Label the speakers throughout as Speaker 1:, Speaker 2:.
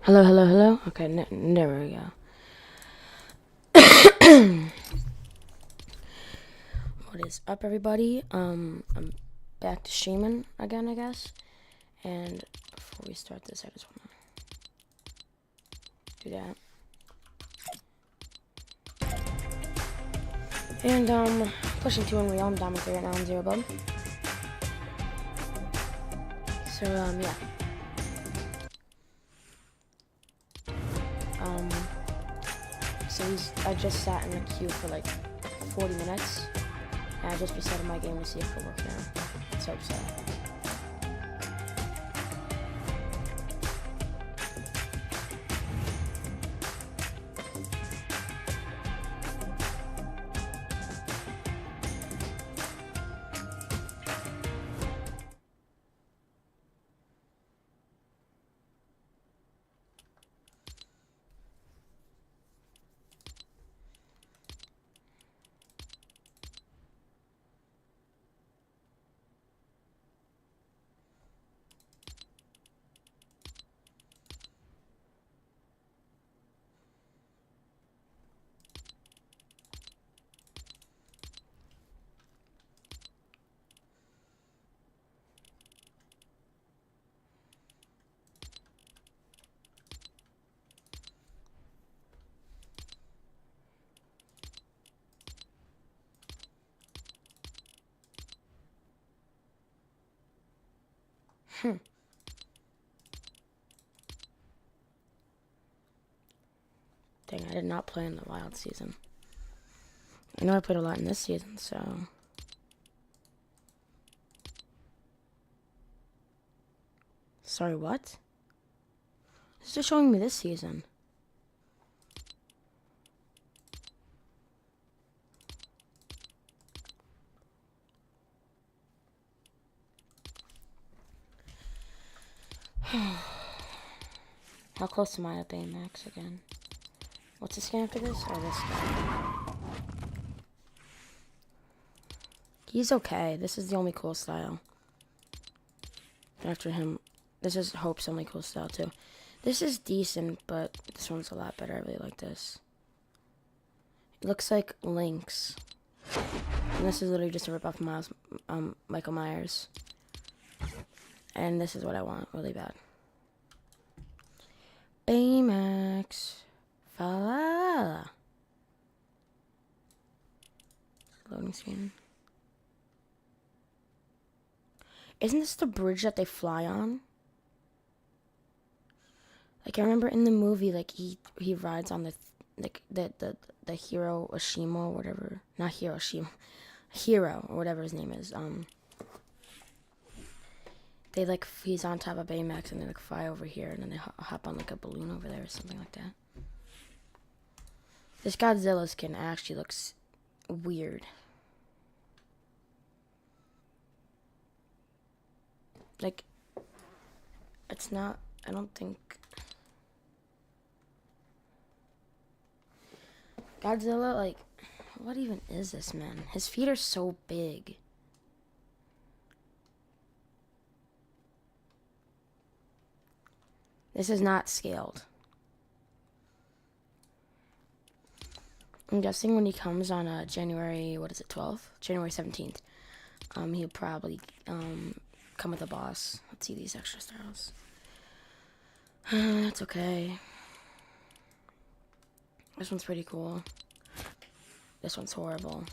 Speaker 1: Hello, hello, hello. Okay, there we go. What is up, everybody? I'm back to streaming again, I guess. And before we start this, I just wanna do that. And pushing 2 in Real. I'm down with 3 right now on 0 bub. So yeah. Um, I just sat in the queue for like 40 minutes. And I just resetted my game to see if it works now. Let's hope so. Dang, I did not play in the wild season. I know I played a lot in this season, so... Sorry, what? It's just showing me this season. How close am I to Baymax again? What's the skin after this? Oh, this guy. He's okay. This is the only cool style. After him, this is Hope's only cool style too. This is decent, but this one's a lot better. I really like this. It looks like Lynx. And this is literally just a rip-off of Michael Myers. And this is what I want really bad. Baymax. Fa-la-la-la. Loading screen. Isn't this the bridge that they fly on? Like, I remember in the movie, like, he rides on the Hero Oshima or whatever. Not Hiroshima. Hero, or whatever his name is. They, like, he's on top of Baymax and they, like, fly over here and then they hop on, like, a balloon over there or something like that. This Godzilla skin actually looks weird. Like, it's not, I don't think... Godzilla, like, what even is this, man? His feet are so big. This is not scaled. I'm guessing when he comes on January, what is it, 12th? January 17th. He'll probably come with a boss. Let's see these extra styles. That's okay. This one's pretty cool. This one's horrible.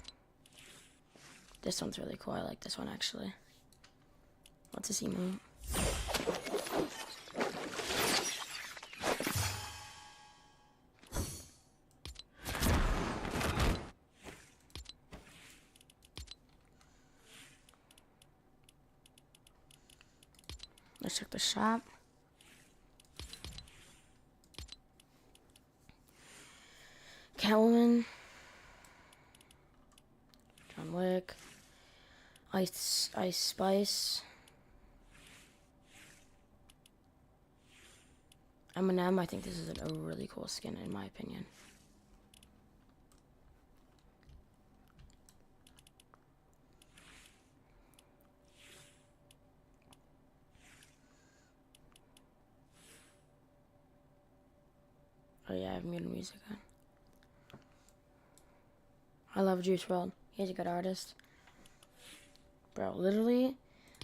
Speaker 1: This one's really cool. I like this one, actually. What's this emote? Let's check the shop. Catwoman. John Wick. Ice Spice. Eminem. I think this is a really cool skin in my opinion. yeah, I have muted music on. I love Juice WRLD. He's a good artist. Bro, literally,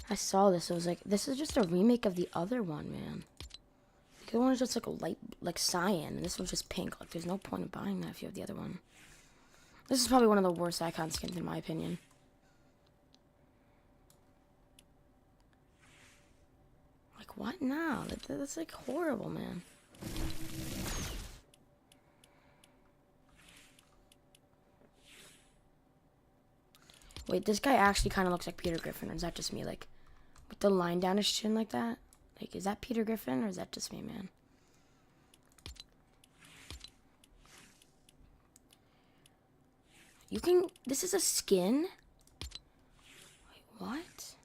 Speaker 1: I saw this. It was like, this is just a remake of the other one, man. The other one is just like a light, like cyan, and this one's just pink. Like, there's no point in buying that if you have the other one. This is probably one of the worst icon skins in my opinion. Like, what now? That's like horrible, man. Wait, this guy actually kind of looks like Peter Griffin, or is that just me? Like, with the line down his chin like that? Like, is that Peter Griffin, or is that just me, man? You can... This is a skin? Wait, what?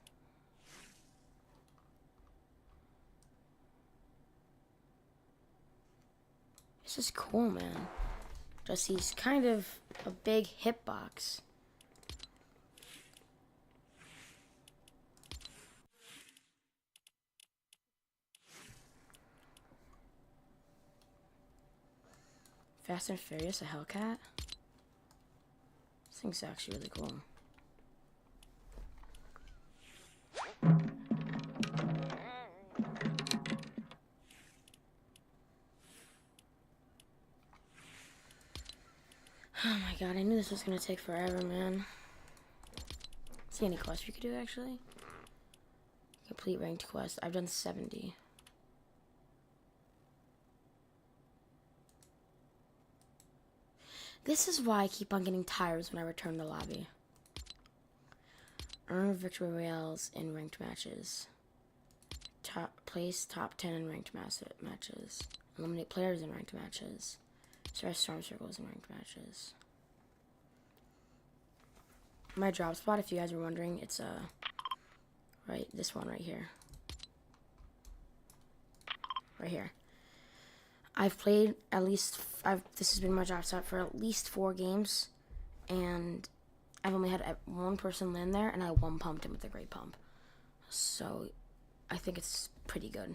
Speaker 1: This is cool, man. Just he's kind of a big hitbox. Fast and Furious, a Hellcat? This thing's actually really cool. Oh my god, I knew this was gonna take forever, man. See any quests we could do, actually? Complete ranked quest. I've done 70. This is why I keep on getting tires when I return to the lobby. Earn victory royales in ranked matches. Place top 10 in ranked matches. Eliminate players in ranked matches. Start storm circles in ranked matches. My drop spot, if you guys were wondering, it's right, this one right here. Right here. I've played at least, this has been my drop spot for at least 4 games, and I've only had one person land there, and I one pumped him with a great pump. So I think it's pretty good.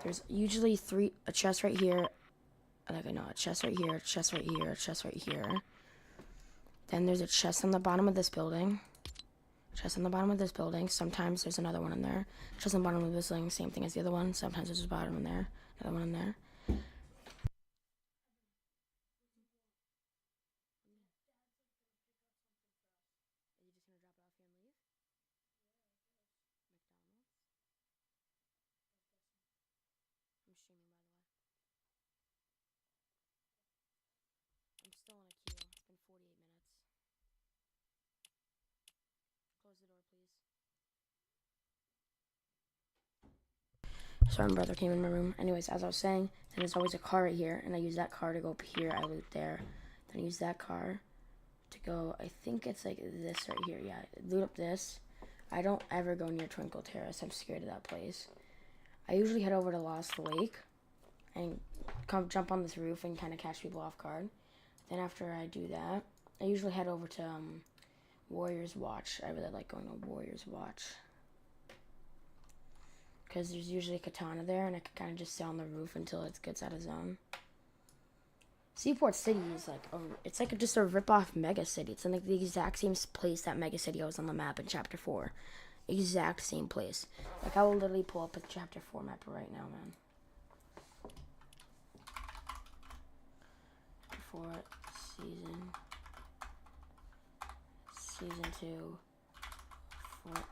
Speaker 1: There's usually a chest right here, like I know, a chest right here, a chest right here, a chest right here. Then there's a chest on the bottom of this building. Chest on the bottom of this building. Sometimes there's another one in there. Chest on the bottom of this building, same thing as the other one. Sometimes there's a bottom in there, another one in there. I'm still in a queue. It's been 48 minutes. Close the door, please. Sorry, my brother came in my room. Anyways, as I was saying, then there's always a car right here, and I use that car to go up here. I loot there. Then I use that car to go, I think it's like this right here. Yeah, loot up this. I don't ever go near Twinkle Terrace. I'm scared of that place. I usually head over to Lost Lake and jump on this roof and kind of catch people off guard. Then after I do that, I usually head over to Warrior's Watch. I really like going to Warrior's Watch, because there's usually a katana there, and I can kind of just stay on the roof until it gets out of zone. Seaport City is like, it's like just a rip-off Mega City. It's in like the exact same place that Mega City was on the map in Chapter 4. Exact same place. Like, I will literally pull up a Chapter 4 map right now, man. Chapter 4, Season 2, FORTNITE.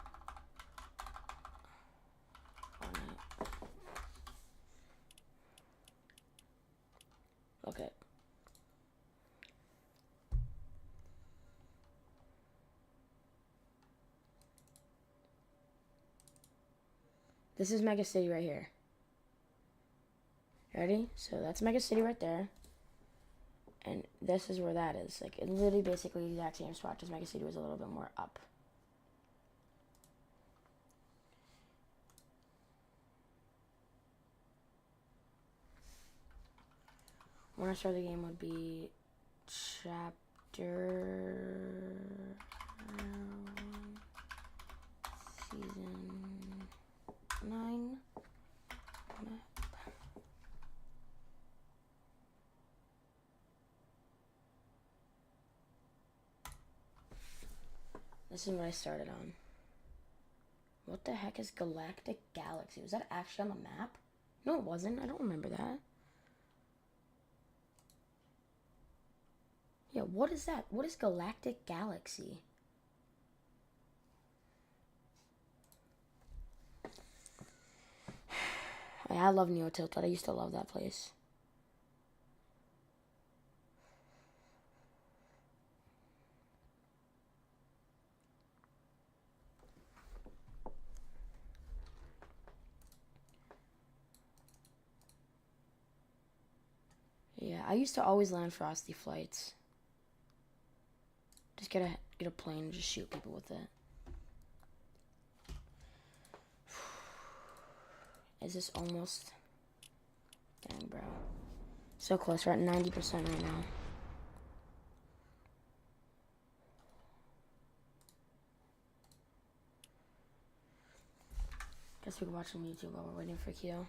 Speaker 1: Okay. This is Mega City right here. Ready? So that's Mega City right there. And this is where that is. Like, it literally basically the exact same spot, just Mega City was a little bit more up. When I start the game would be Chapter 1, Season 9. This is what I started on. What the heck is Galactic Galaxy? Was that actually on the map? No, it wasn't. I don't remember that. Yeah, what is that? What is Galactic Galaxy? I love Neo Tilted. I used to love that place. Yeah, I used to always land Frosty Flights. Just get a plane and just shoot people with it. Is this almost? Dang, bro. So close. We're at 90% right now. Guess we can watch some YouTube while we're waiting for Keto.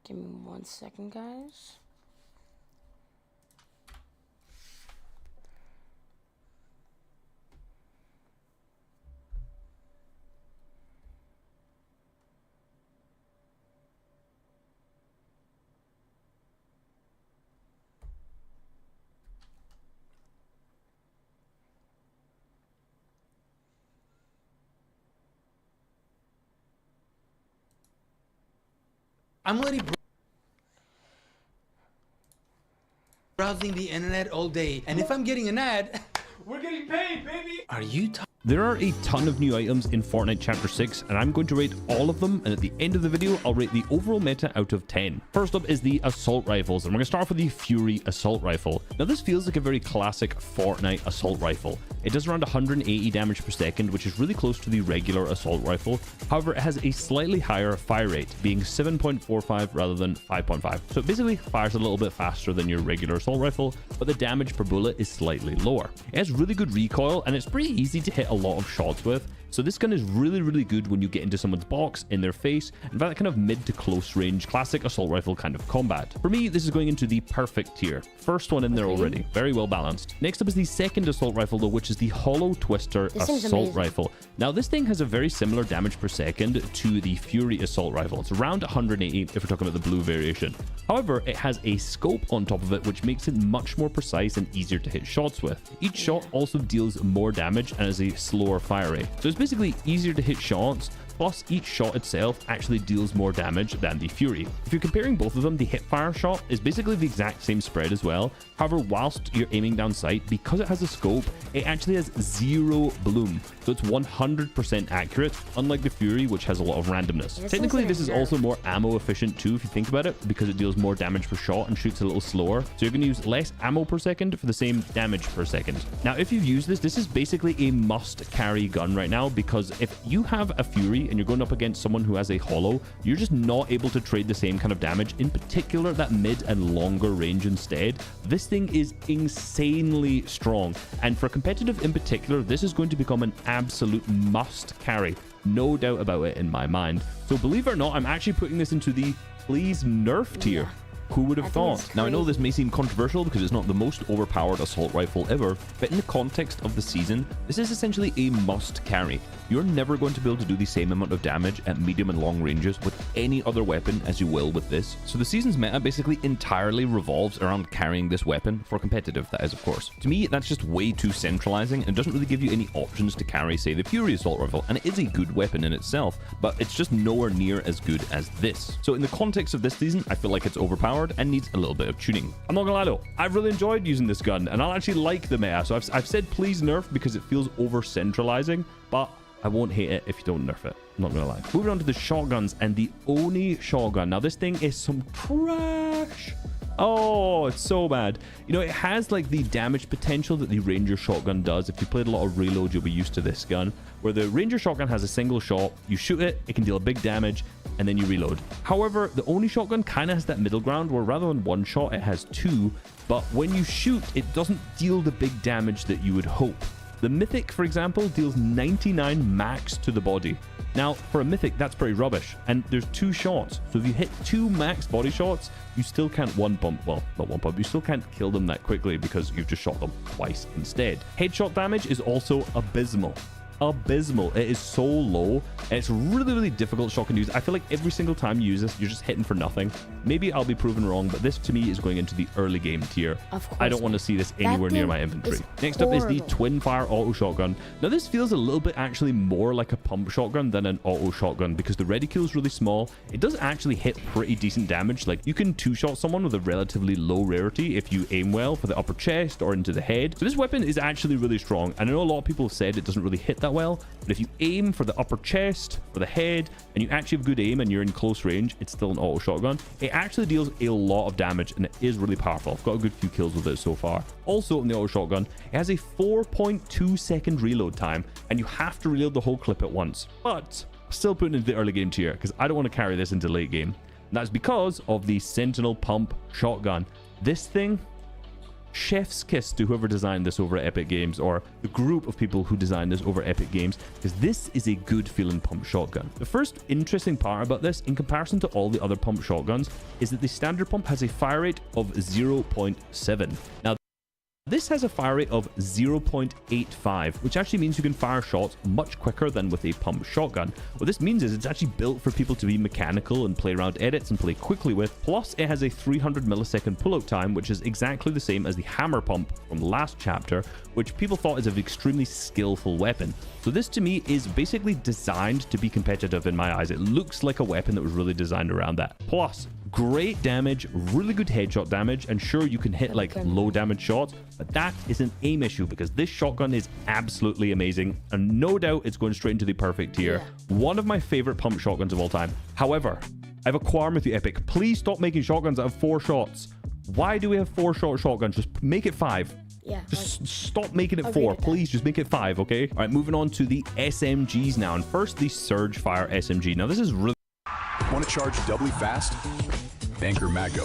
Speaker 1: Give me 1 second, guys.
Speaker 2: I'm literally browsing the internet all day, and if I'm getting an ad, we're getting paid, baby. Are you?
Speaker 3: There are a ton of new items in Fortnite Chapter 6, and I'm going to rate all of them, and at the end of the video, I'll rate the overall meta out of 10. First up is the Assault Rifles, and we're going to start off with the Fury Assault Rifle. Now, this feels like a very classic Fortnite Assault Rifle. It does around 180 damage per second, which is really close to the regular Assault Rifle. However, it has a slightly higher fire rate, being 7.45 rather than 5.5. So it basically fires a little bit faster than your regular Assault Rifle, but the damage per bullet is slightly lower. It has really good recoil, and it's pretty easy to hit a lot of shots with. So this gun is really, really good when you get into someone's box, in their face, and that kind of mid to close range, classic assault rifle kind of combat. For me, this is going into the perfect tier. First one in there already. Very well balanced. Next up is the second assault rifle though, which is the Hollow Twister Assault Rifle. Now this thing has a very similar damage per second to the Fury Assault Rifle. It's around 180 if we're talking about the blue variation. However, it has a scope on top of it, which makes it much more precise and easier to hit shots with. Each shot also deals more damage and has a slower fire rate. So it's basically easier to hit shots, plus each shot itself actually deals more damage than the Fury. If you're comparing both of them, the hipfire shot is basically the exact same spread as well. However, whilst you're aiming down sight, because it has a scope, it actually has 0 bloom. So it's 100% accurate, unlike the Fury, which has a lot of randomness. Technically, this is also more ammo efficient too, if you think about it, because it deals more damage per shot and shoots a little slower. So you're going to use less ammo per second for the same damage per second. Now, if you've used this is basically a must carry gun right now, because if you have a Fury and you're going up against someone who has a Hollow, you're just not able to trade the same kind of damage, in particular that mid and longer range instead. This thing is insanely strong, and for competitive in particular, this is going to become an absolute must carry. No doubt about it in my mind. So believe it or not, I'm actually putting this into the please nerf tier. Who would have thought? Now, I know this may seem controversial because it's not the most overpowered assault rifle ever, but in the context of the season, this is essentially a must carry. You're never going to be able to do the same amount of damage at medium and long ranges with any other weapon as you will with this. So the season's meta basically entirely revolves around carrying this weapon, for competitive that is of course. To me, that's just way too centralizing and doesn't really give you any options to carry, say, the Fury assault rifle, and it is a good weapon in itself, but it's just nowhere near as good as this. So in the context of this season, I feel like it's overpowered and needs a little bit of tuning. I'm not gonna lie though, I've really enjoyed using this gun, and I actually like the meta, so I've said please nerf because it feels over centralizing, but I won't hate it if you don't nerf it. I'm not gonna lie. Moving on to the shotguns and the Oni shotgun. Now this thing is some trash. Oh, it's so bad. You know, it has like the damage potential that the Ranger shotgun does. If you played a lot of Reload, you'll be used to this gun, where the Ranger shotgun has a single shot. You shoot it, it can deal a big damage, and then you reload. However, the Oni shotgun kind of has that middle ground where rather than one shot, it has two, but when you shoot, it doesn't deal the big damage that you would hope. The Mythic, for example, deals 99 max to the body. Now, for a mythic, that's pretty rubbish. And there's 2 shots. So if you hit 2 max body shots, you still can't one pump. Well, not one pump. You still can't kill them that quickly because you've just shot them twice instead. Headshot damage is also abysmal. Abysmal. It is so low. It's really difficult shotgun to use. I feel like every single time you use this, you're just hitting for nothing. Maybe I'll be proven wrong, but this to me is going into the early game tier.
Speaker 1: Of course.
Speaker 3: I don't want to see this anywhere near my inventory. Next up is the twin fire auto shotgun. Now this feels a little bit actually more like a pump shotgun than an auto shotgun because the reticule is really small. It does actually hit pretty decent damage. Like you can 2-shot someone with a relatively low rarity if you aim well for the upper chest or into the head. So this weapon is actually really strong. I know a lot of people have said it doesn't really hit that well, but if you aim for the upper chest or the head and you actually have good aim and you're in close range, it's still an auto shotgun. It actually deals a lot of damage and it is really powerful. I've got a good few kills with it so far. Also in the auto shotgun, it has a 4.2 second reload time and you have to reload the whole clip at once, but I'm still putting it into the early game tier because I don't want to carry this into late game. And that's because of the Sentinel pump shotgun. This thing, chef's kiss to whoever designed this over at Epic Games, or the group of people who designed this over Epic Games, because this is a good feeling pump shotgun. The first interesting part about this, in comparison to all the other pump shotguns, is that the standard pump has a fire rate of 0.7. Now, this has a fire rate of 0.85, which actually means you can fire shots much quicker than with a pump shotgun. What this means is it's actually built for people to be mechanical and play around edits and play quickly with. Plus, it has a 300 millisecond pullout time, which is exactly the same as the hammer pump from last chapter, which people thought is an extremely skillful weapon. So this to me is basically designed to be competitive in my eyes. It looks like a weapon that was really designed around that. Plus, great damage, really good headshot damage, and sure, you can hit like low damage shots, but that is an aim issue because this shotgun is absolutely amazing, and no doubt it's going straight into the perfect tier. One of my favorite pump shotguns of all time. However, I have a qualm with you, Epic. Please stop making shotguns that have 4 shots. Why do we have 4-shot shotguns? Just make it 5.
Speaker 1: Yeah.
Speaker 3: Just stop making it 4. Please just make it 5, okay? All right, moving on to the SMGs now. And first, the Surge Fire SMG. Now, this is really...
Speaker 4: Want to charge doubly fast? Anchor Mago.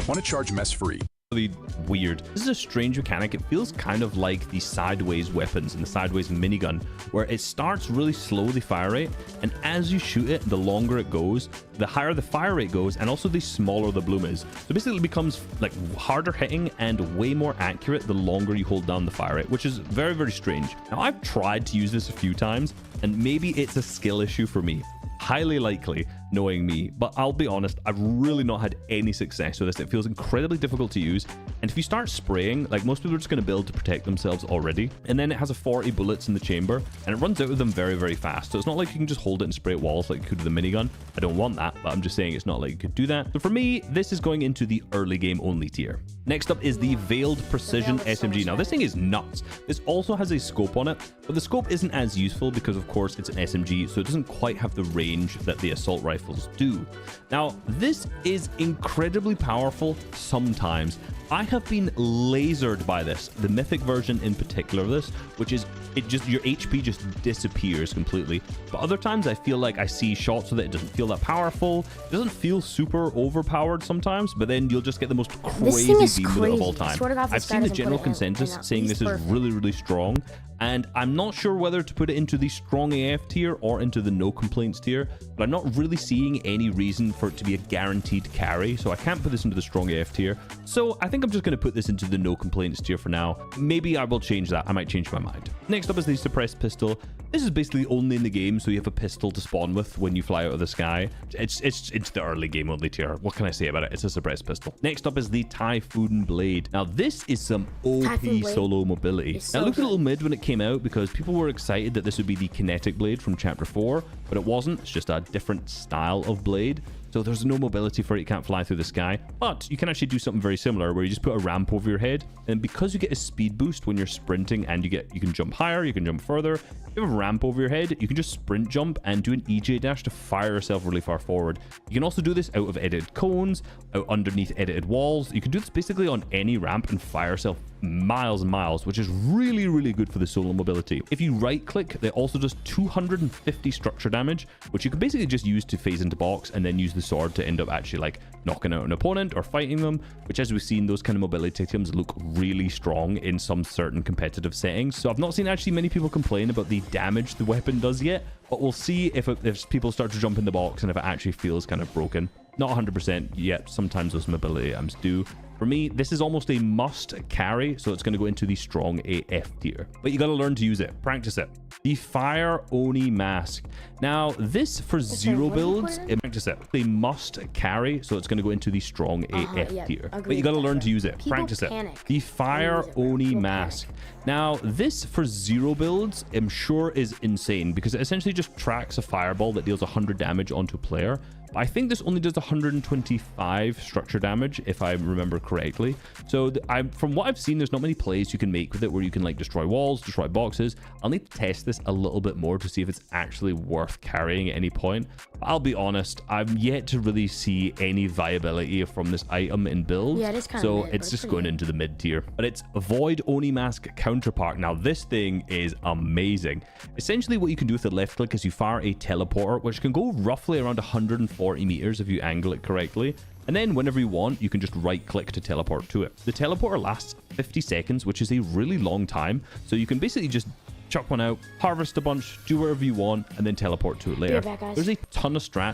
Speaker 4: Want to charge mess free?
Speaker 3: Really weird. This is a strange mechanic. It feels kind of like the sideways weapons and the sideways minigun, where it starts really slow, the fire rate, and as you shoot it, the longer it goes, the higher the fire rate goes, and also the smaller the bloom is. So basically it becomes like harder hitting and way more accurate the longer you hold down the fire rate, which is very strange. Now, I've tried to use this a few times, and maybe it's a skill issue for me. Highly likely, knowing me, but I'll be honest, I've really not had any success with this. It feels incredibly difficult to use, and if you start spraying, like most people are just going to build to protect themselves already, and then it has a 40 bullets in the chamber, and it runs out of them very fast. So it's not like you can just hold it and spray at walls like you could with a minigun. I don't want that, but I'm just saying it's not like you could do that. So for me, this is going into the early game only tier. Next up is the Veiled Precision SMG. Now, this thing is nuts. This also has a scope on it, but the scope isn't as useful because, of course, it's an SMG, so it doesn't quite have the range that the assault rifles do. Now, this is incredibly powerful sometimes. I have been lasered by this, the mythic version in particular of this, which is your HP just disappears completely. But other times I feel like I see shots with it, it doesn't feel that powerful. It doesn't feel super overpowered sometimes, but then you'll just get the most crazy beam with it of all time. I've seen the general consensus saying this is really strong, and I'm not sure whether to put it into the strong AF tier or into the no complaints tier, but I'm not really seeing any reason for it to be a guaranteed carry, so I can't put this into the strong AF tier. So I think I'm just going to put this into the no complaints tier for now. Maybe I will change that. I might change my mind. Next up is the suppressed pistol. This is basically only in the game, so you have a pistol to spawn with when you fly out of the sky. It's the early game only tier. What can I say about it? It's a suppressed pistol. Next up is the Typhoon Blade. Now, this is some OP solo mobility. Now, it looked a little mid when it came out because people were excited that this would be the kinetic blade from chapter 4, but it wasn't. It's just a different style of blade. So there's no mobility for it. You can't fly through the sky, but you can actually do something very similar where you just put a ramp over your head, and because you get a speed boost when you're sprinting and you can jump higher, you can jump further. If you have a ramp over your head, you can just sprint jump and do an EJ dash to fire yourself really far forward. You can also do this out of edited cones, out underneath edited walls. You can do this basically on any ramp and fire yourself miles and miles, which is really, really good for the solo mobility. If you right click, it also does 250 structure damage, which you can basically just use to phase into box and then use the sword to end up actually like knocking out an opponent or fighting them, which, as we've seen, those kind of mobility items look really strong in some certain competitive settings. So I've not seen actually many people complain about the damage the weapon does yet, but we'll see if people start to jump in the box and if it actually feels kind of broken. Not 100% yet. Sometimes those mobility items do. For me, this is almost a must carry, so it's going to go into the strong AF tier. But you got to learn to use it, practice it. The Fire Oni Mask. Now, this for zero builds, practice it. They must carry, so it's going to go into the strong AF tier. But you got to learn to use it, practice it. The Fire Oni Mask. Now, this for zero builds, I'm sure is insane because it essentially just tracks a fireball that deals 100 damage onto a player. I think this only does 125 structure damage, if I remember correctly. So from what I've seen, there's not many plays you can make with it where you can like destroy walls, destroy boxes. I'll need to test this a little bit more to see if it's actually worth carrying at any point. But I'll be honest, I'm yet to really see any viability from this item in build.
Speaker 1: Yeah, it is kind
Speaker 3: so
Speaker 1: of mid,
Speaker 3: it's just going into the mid tier. But it's Void Oni Mask Counterpart. Now this thing is amazing. Essentially what you can do with the left click is you fire a teleporter, which can go roughly around 140 meters if you angle it correctly, and then whenever you want you can just right click to teleport to it. The teleporter lasts 50 seconds, which is a really long time, so you can basically just chuck one out, harvest a bunch, do whatever you want, and then teleport to it later.
Speaker 1: Be right back, guys.
Speaker 3: There's a ton of strats.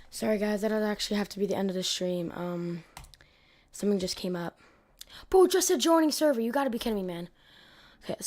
Speaker 1: Sorry guys, that'll actually have to be the end of the stream. Something just came up. Bro, just a joining server. You gotta be kidding me, man. Okay, let's see.